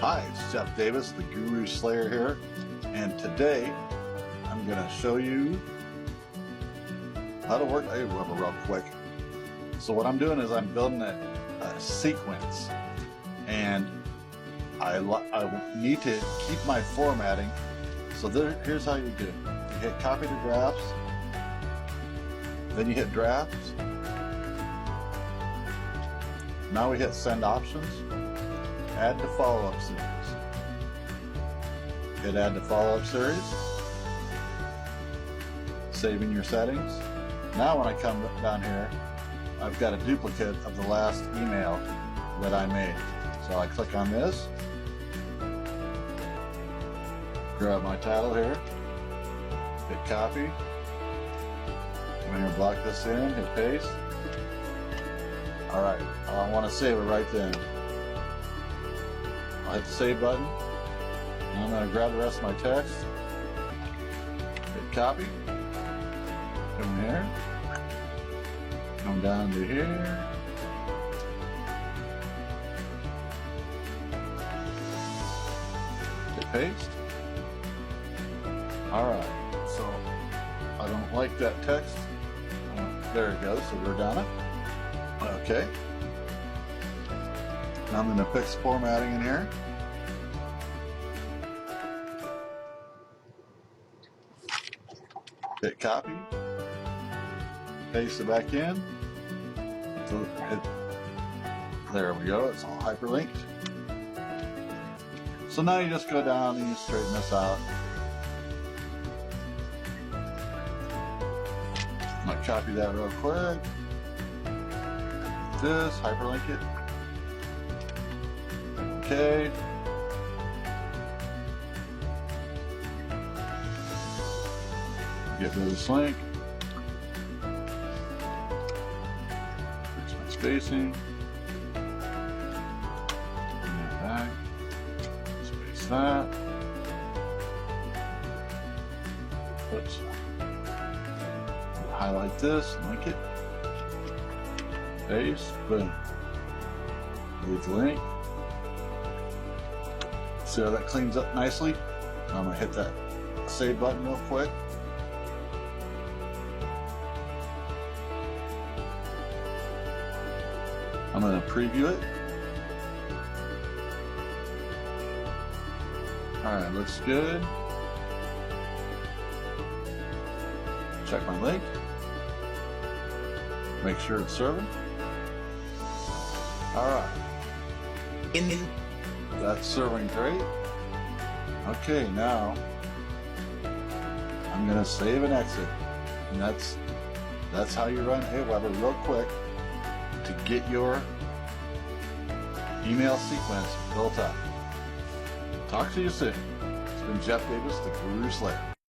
Hi, it's Jeff Davis, the Guru Slayer here, and today I'm going to show you how to work Aweber real quick. So what I'm doing is I'm building a sequence, and I need to keep my formatting. So here's how you do it. You hit copy to drafts, then you hit drafts. Now we hit send options. Add to follow-up series. Hit add to follow-up series. Saving your settings. Now when I come down here, I've got a duplicate of the last email that I made. So I click on this, grab my title here, hit copy. I'm going to block this in, hit paste. Alright, I want to save it right then. I'll hit the save button, and I'm going to grab the rest of my text, hit copy, come here, come down to here, hit paste. Alright, so I don't like that text. There it goes, so we're done it. Okay. Now I'm going to fix formatting in here. Hit copy. Paste it back in. So there we go. It's all hyperlinked. So now you just go down and you straighten this out. I'm going to copy that real quick. This, hyperlink it. Okay. Get rid of this link. Fix my spacing. Bring it back. Space that. Oops. Highlight this, link it. Paste, boom. Leave the link. See how that cleans up nicely? I'm going to hit that save button real quick. I'm going to preview it. Alright, looks good. Check my link. Make sure it's serving. Alright. That's serving great. Okay, now I'm gonna save and exit. And that's how you run Aweber real quick to get your email sequence built up. Talk to you soon. It's been Jeff Davis, the Guru Slayer.